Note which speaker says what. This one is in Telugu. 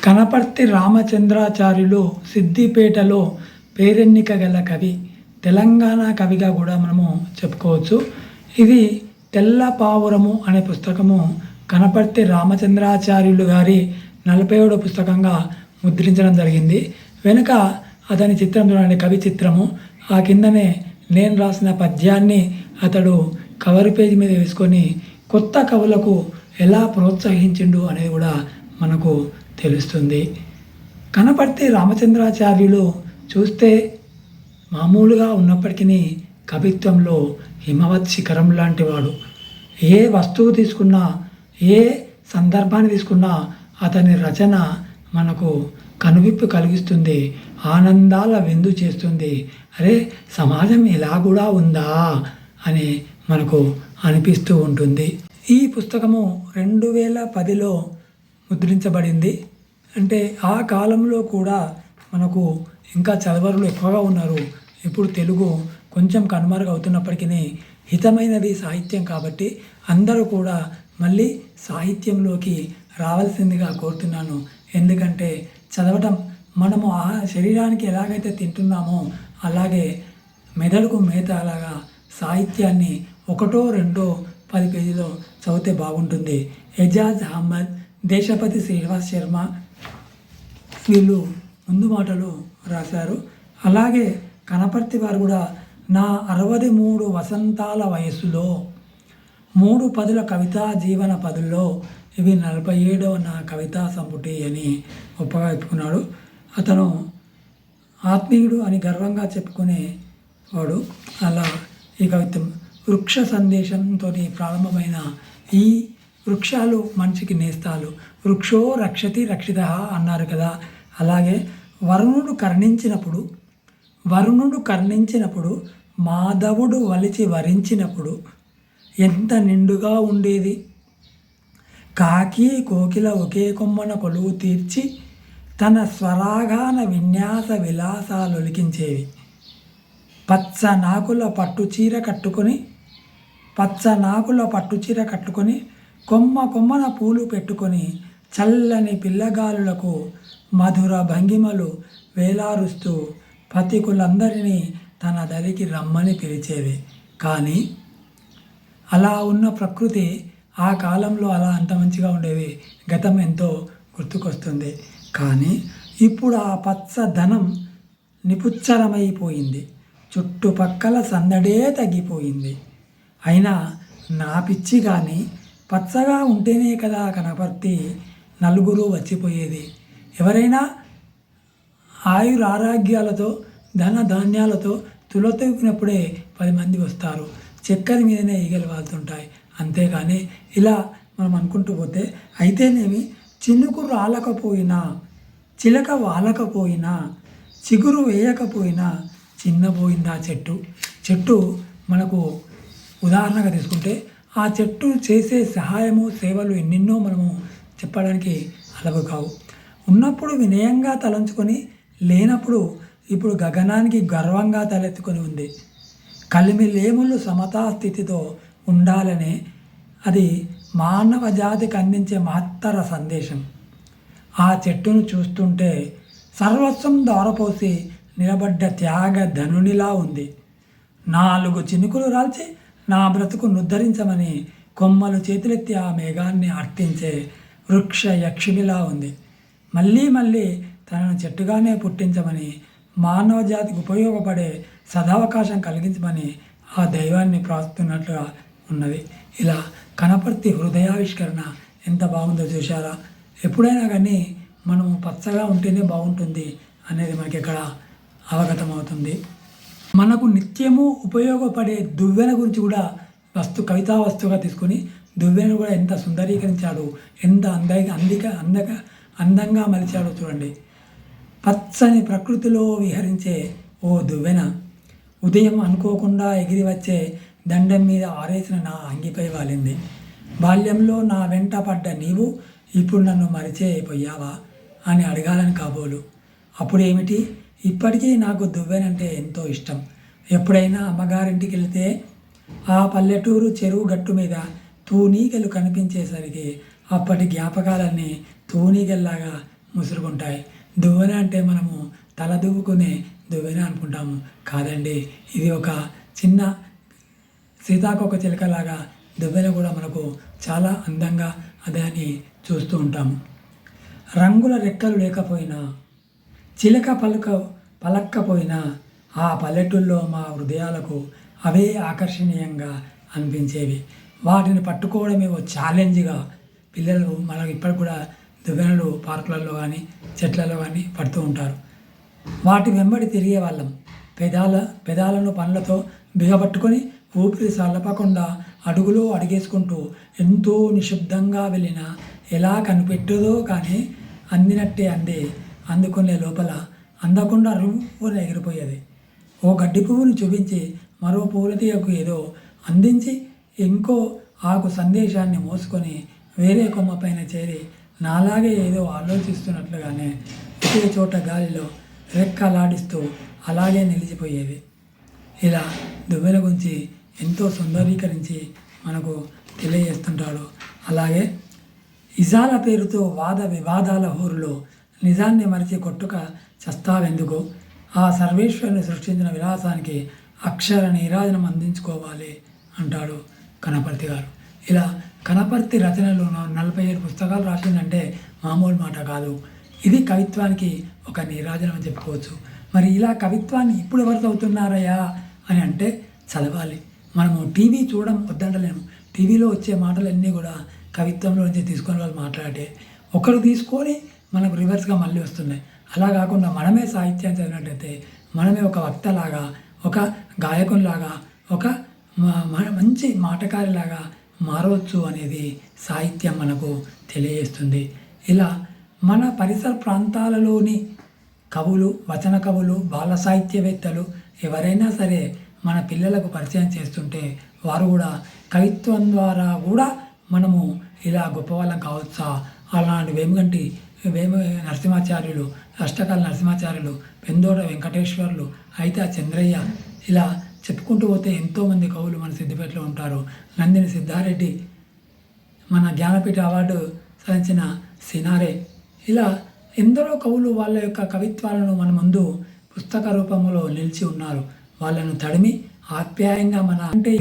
Speaker 1: కనపర్తి రామచంద్రాచార్యులు సిద్దిపేటలో పేరెన్నిక గల కవి, తెలంగాణ కవిగా కూడా మనము చెప్పుకోవచ్చు. ఇది తెల్ల పావురము అనే పుస్తకము కనపర్తి రామచంద్రాచార్యులు గారి 47వ పుస్తకంగా ముద్రించడం జరిగింది. వెనుక అతని చిత్రం చూడండి, కవి చిత్రము. ఆ కిందనే నేను రాసిన పద్యాన్ని అతడు కవర్ పేజీ మీద వేసుకొని కొత్త కవులకు ఎలా ప్రోత్సహించిండు అనేది కూడా మనకు తెలుస్తుంది. కనపర్తి రామచంద్రాచార్యులు చూస్తే మామూలుగా ఉన్నప్పటికీ కవిత్వంలో హిమవత్ శిఖరం లాంటి వాడు. ఏ వస్తువు తీసుకున్నా, ఏ సందర్భాన్ని తీసుకున్నా అతని రచన మనకు కనువిప్పు కలిగిస్తుంది, ఆనందాల విందు చేస్తుంది. అరే, సమాజం ఇలా కూడా ఉందా అని మనకు అనిపిస్తూ ఉంటుంది. ఈ పుస్తకము 2010లో ముద్రించబడింది. అంటే ఆ కాలంలో కూడా మనకు ఇంకా చదవరులు ఎక్కువగా ఉన్నారు. ఇప్పుడు తెలుగు కొంచెం కనుమరుగవుతున్నప్పటికీ హితమైనది సాహిత్యం కాబట్టి అందరూ కూడా మళ్ళీ సాహిత్యంలోకి రావాల్సిందిగా కోరుతున్నాను. ఎందుకంటే చదవటం మనము ఆ శరీరానికి ఎలాగైతే తింటున్నామో అలాగే మెదడుకు మేత అలాగా సాహిత్యాన్ని 1, 2, 10 పేజీలో చదివితే బాగుంటుంది. ఎజాజ్ అహ్మద్, దేశపతి శ్రీనివాస్ శర్మ వీళ్ళు ముందు మాటలు రాశారు. అలాగే కనపర్తి వారు కూడా నా 63 వసంతాల వయస్సులో 3 పదుల కవితా జీవన పదుల్లో ఇవి 47వ నా కవితా సంపుటి అని గొప్పగా చెప్పుకున్నాడు. అతను ఆత్మీయుడు అని గర్వంగా చెప్పుకునేవాడు. అలా ఈ కవిత్వం వృక్ష సందేశంతో ప్రారంభమైన ఈ వృక్షాలు మనిషికి నేస్తాలు. వృక్షో రక్షతి రక్షిత అన్నారు కదా. అలాగే వరుణుడు కర్ణించినప్పుడు మాధవుడు వలిచి వరించినప్పుడు ఎంత నిండుగా ఉండేది. కాకి కోకిల ఒకే కొమ్మన కొలువు తీర్చి తన స్వరాగాన విన్యాస విలాసాలొలికించేవి. పచ్చనాకుల పట్టుచీర కట్టుకొని కొమ్మ కొమ్మన పూలు పెట్టుకొని చల్లని పిల్లగాలులకు మధుర భంగిమలు వేలారుస్తూ పతికులందరినీ తన దరికి రమ్మని పిలిచేవి. కానీ అలా ఉన్న ప్రకృతి ఆ కాలంలో అలా అంత మంచిగా ఉండేవి. గతం ఎంతో గుర్తుకొస్తుంది. కానీ ఇప్పుడు ఆ పచ్చదనం నిపుచ్చరమైపోయింది. చుట్టుపక్కల సందడే తగ్గిపోయింది. అయినా నా పిచ్చి కానీ పచ్చగా ఉంటేనే కదా కనపర్తి నలుగురు వచ్చిపోయేది. ఎవరైనా ఆయురారోగ్యాలతో ధన ధాన్యాలతో తులతూకినప్పుడే 10 మంది వస్తారు. చక్కెర మీదనే ఈగలు వాళ్తుంటాయి. అంతేగాని ఇలా మనం అనుకుంటూ పోతే అయితేనేమి చినుకు రాలకపోయినా, చిలక వాలకపోయినా, చిగురు వేయకపోయినా చిన్నపోయిందా చెట్టు మనకు ఉదాహరణగా తీసుకుంటే ఆ చెట్టు చేసే సహాయము సేవలు ఎన్నెన్నో మనము చెప్పడానికి అలవు కావు. ఉన్నప్పుడు వినయంగా తలంచుకొని, లేనప్పుడు ఇప్పుడు గగనానికి గర్వంగా తలెత్తుకొని ఉంది. కలిమిలేములు సమతా స్థితితో ఉండాలనే అది మానవ జాతికి అందించే మహత్తర సందేశం. ఆ చెట్టును చూస్తుంటే సర్వస్వం దారపోసి నిలబడ్డ త్యాగ ధనునిలా ఉంది. 4 చినుకులు రాల్చి నా బ్రతుకు నుద్ధరించమని కొమ్మలు చేతులెత్తి ఆ మేఘాన్ని అర్తించే వృక్ష యక్షిమిలా ఉంది. మళ్ళీ తనను చెట్టుగానే పుట్టించమని, మానవ జాతికి ఉపయోగపడే సదవకాశం కలిగించమని ఆ దైవాన్ని ప్రార్థిస్తున్నట్లుగా ఉన్నది. ఇలా కనపర్తి హృదయావిష్కరణ ఎంత బాగుందో చూశారా. ఎప్పుడైనా కానీ మనము పచ్చగా ఉంటేనే బాగుంటుంది అనేది మనకి ఇక్కడ అవగతమవుతుంది. మనకు నిత్యము ఉపయోగపడే దువ్వెన గురించి కూడా కవితా వస్తువుగా తీసుకొని దువ్వెను కూడా ఎంత సుందరీకరించాడు, ఎంత అందంగా మలిచాడో చూడండి. పచ్చని ప్రకృతిలో విహరించే ఓ దువ్వెన ఉదయం అనుకోకుండా ఎగిరి వచ్చే దండం మీద ఆరేసిన నా అంగిపై వాలింది. బాల్యంలో నా వెంట పడ్డ నీవు ఇప్పుడు నన్ను మరిచేపోయావా అని అడగాలని కాబోలు. అప్పుడేమిటి, ఇప్పటికీ నాకు దువ్వెనంటే ఎంతో ఇష్టం. ఎప్పుడైనా అమ్మగారింటికి వెళితే ఆ పల్లెటూరు చెరువు గట్టు మీద తూనీగలు కనిపించేసరికి అప్పటి జ్ఞాపకాలన్నీ తూనీగల్లాగా ముసురుకుంటాయి. దువ్వెన అంటే మనము తల దువ్వుకునే దువ్వెన అనుకుంటాము. కాదండి, ఇది ఒక చిన్న సీతాకోక చిలుకలాగా దువ్వెన కూడా మనకు చాలా అందంగా దాన్ని చూస్తూ ఉంటాము. రంగుల రెక్కలు లేకపోయినా, చిలక పలక్కపోయినా ఆ పల్లెటూళ్ళలో మా హృదయాలకు అవే ఆకర్షణీయంగా అనిపించేవి. వాటిని పట్టుకోవడమే ఓ ఛాలెంజ్గా పిల్లలు మనకు ఇప్పటికి కూడా దువ్వెనలు పార్కులలో కానీ చెట్లలో కానీ పడుతూ ఉంటారు. వాటి వెంబడి తిరిగే వాళ్ళం. పెదాలను పనులతో బిగబట్టుకొని ఊపిరి సల్లపకుండా అడుగులో అడిగేసుకుంటూ ఎంతో నిశ్శబ్దంగా వెళ్ళిన ఎలా కనిపెట్టదో కానీ అందినట్టే అందుకునే లోపల అందకుండా రువ్వున ఎగిరిపోయేది. ఓ గడ్డి పువ్వును చూపించి మరో పూల తీగకు ఏదో అందించి ఇంకో ఆకు సందేశాన్ని మోసుకొని వేరే కొమ్మ పైన చేరి నాలాగే ఏదో ఆలోచిస్తున్నట్లుగానే ఒకే చోట గాలిలో రెక్కలాడిస్తూ అలాగే నిలిచిపోయేది. ఇలా దువ్వెన గురించి ఎంతో సుందరీకరించి మనకు తెలియజేస్తుంటాడు. అలాగే ఇజాల పేరుతో వాద వివాదాల హోరులో నిజాన్ని మరిచి కొట్టుక చస్తావెందుకు, ఆ సర్వేశ్వరుని సృష్టించిన విలాసానికి అక్షర నీరాజనం అందించుకోవాలి అంటాడు కనపర్తి గారు. ఇలా కనపర్తి రచనలు 47 పుస్తకాలు రాసిందంటే మామూలు మాట కాదు. ఇది కవిత్వానికి ఒక నీరాజనం అని చెప్పుకోవచ్చు. మరి ఇలా కవిత్వాన్ని ఇప్పుడు ఎవరు చదువుతున్నారయ్యా అని అంటే చదవాలి. మనము టీవీ చూడడం వద్దంటలేము. టీవీలో వచ్చే మాటలన్నీ కూడా కవిత్వంలో నుంచి తీసుకొని వాళ్ళు మాట్లాడే ఒకరు తీసుకొని మనకు రివర్స్గా మళ్ళీ వస్తున్నాయి. అలా కాకుండా మనమే సాహిత్యాన్ని చదివినట్లయితే మనమే ఒక వక్తలాగా, ఒక గాయకునిలాగా, ఒక మంచి మాటకారిలాగా మారవచ్చు అనేది సాహిత్యం మనకు తెలియజేస్తుంది. ఇలా మన పరిసర ప్రాంతాలలోని కవులు, వచన కవులు, బాల సాహిత్యవేత్తలు ఎవరైనా సరే మన పిల్లలకు పరిచయం చేస్తుంటే వారు కూడా కవిత్వం ద్వారా కూడా మనము ఇలా గొప్పవాళ్ళం కావచ్చా, అలాంటి వేమ నరసింహాచార్యులు, అష్టకాల నరసింహాచార్యులు, పెందోట వెంకటేశ్వర్లు, అయితే చంద్రయ్య, ఇలా చెప్పుకుంటూ పోతే ఎంతోమంది కవులు మన సిద్దిపేటలో ఉంటారు. నందిని సిద్ధారెడ్డి, మన జ్ఞానపీఠ అవార్డు సాధించిన సినారే, ఇలా ఎందరో కవులు వాళ్ళ యొక్క కవిత్వాలను మన ముందు పుస్తక రూపంలో నిలిచి ఉన్నారు. వాళ్ళను తడిమి ఆప్యాయంగా మన అంటే